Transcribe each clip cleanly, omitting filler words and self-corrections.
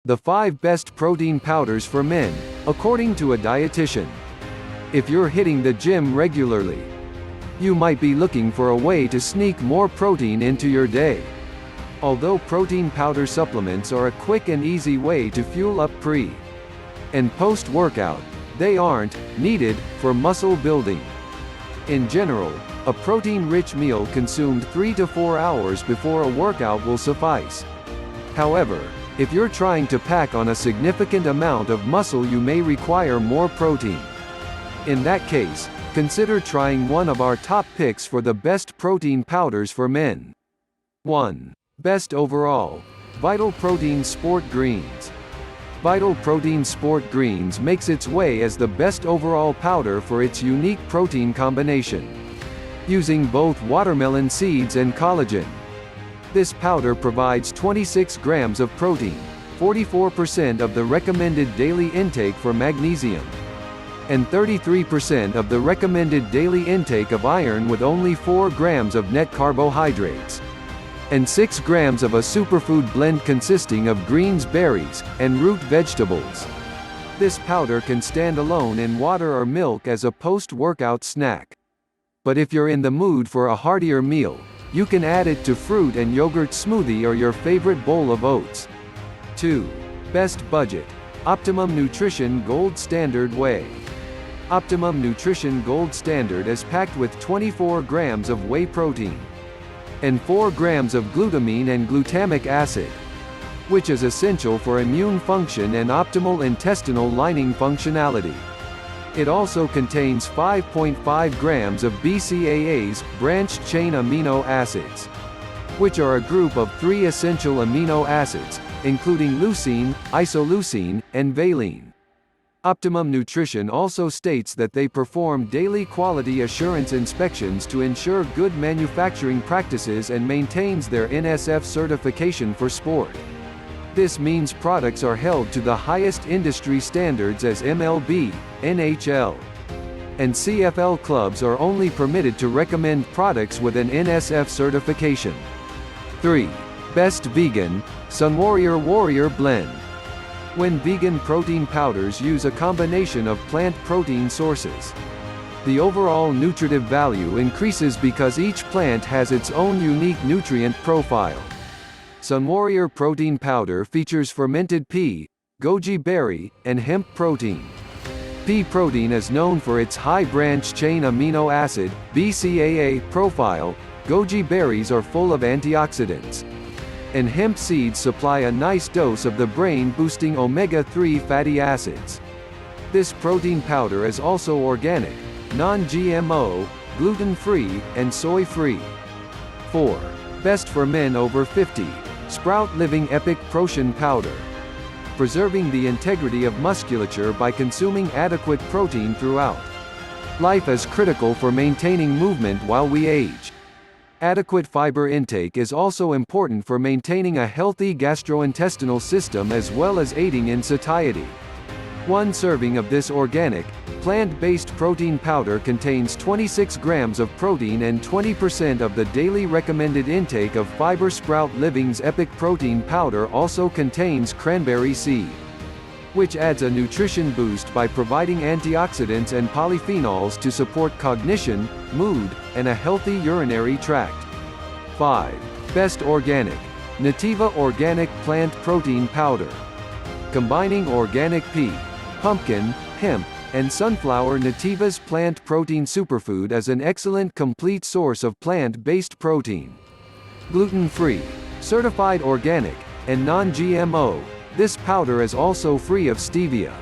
The 5 best protein powders for men, according to a dietitian. If you're hitting the gym regularly, you might be looking for a way to sneak more protein into your day. Although protein powder supplements are a quick and easy way to fuel up pre- and post-workout, they aren't needed for muscle building. In general, a protein-rich meal consumed 3 to 4 hours before a workout will suffice. However, if you're trying to pack on a significant amount of muscle, you may require more protein. In that case, consider trying one of our top picks for the best protein powders for men. 1. Best overall. Vital Protein Sport Greens. Vital Protein Sport Greens makes its way as the best overall powder for its unique protein combination, using both watermelon seeds and collagen. This powder provides 26 grams of protein, 44% of the recommended daily intake for magnesium, and 33% of the recommended daily intake of iron, with only 4 grams of net carbohydrates, and 6 grams of a superfood blend consisting of greens, berries, and root vegetables. This powder can stand alone in water or milk as a post-workout snack. But if you're in the mood for a heartier meal, you can add it to fruit and yogurt smoothie or your favorite bowl of oats. 2. Best budget. Optimum Nutrition Gold Standard Whey. Optimum Nutrition Gold Standard is packed with 24 grams of whey protein and 4 grams of glutamine and glutamic acid, which is essential for immune function and optimal intestinal lining functionality. It also contains 5.5 grams of BCAAs, branched-chain amino acids, which are a group of 3 essential amino acids, including leucine, isoleucine, and valine. Optimum Nutrition also states that they perform daily quality assurance inspections to ensure good manufacturing practices and maintains their NSF certification for sport. This means products are held to the highest industry standards, as MLB, NHL, and CFL clubs are only permitted to recommend products with an NSF certification. 3. Best Vegan. Sunwarrior Warrior Blend. When vegan protein powders use a combination of plant protein sources, the overall nutritive value increases because each plant has its own unique nutrient profile. Sunwarrior protein powder features fermented pea, goji berry, and hemp protein. Pea protein is known for its high branch-chain amino acid (BCAA) profile. Goji berries are full of antioxidants, and hemp seeds supply a nice dose of the brain-boosting omega-3 fatty acids. This protein powder is also organic, non-GMO, gluten-free, and soy-free. 4. Best for men over 50. Sprout Living Epic Protien Powder. Preserving the integrity of musculature by consuming adequate protein throughout life is critical for maintaining movement while we age. Adequate fiber intake is also important for maintaining a healthy gastrointestinal system as well as aiding in satiety. 1 serving of this organic, plant-based protein powder contains 26 grams of protein and 20% of the daily recommended intake of fiber. Sprout Living's Epic Protein Powder also contains cranberry seed, which adds a nutrition boost by providing antioxidants and polyphenols to support cognition, mood, and a healthy urinary tract. 5. Best Organic. Nativa Organic Plant Protein Powder. Combining organic pea, pumpkin, hemp, and sunflower, Nativa's plant protein superfood is an excellent complete source of plant-based protein. Gluten-free, certified organic, and non-GMO, this powder is also free of stevia.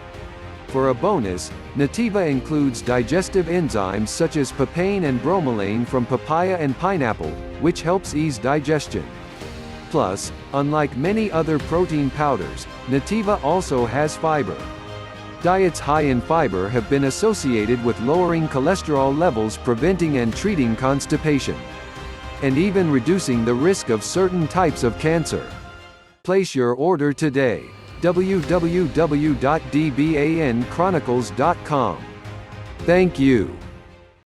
For a bonus, Nativa includes digestive enzymes such as papain and bromelain from papaya and pineapple, which helps ease digestion. Plus, unlike many other protein powders, Nativa also has fiber. Diets high in fiber have been associated with lowering cholesterol levels, preventing and treating constipation, and even reducing the risk of certain types of cancer. Place your order today. www.dbanchronicles.com. Thank you.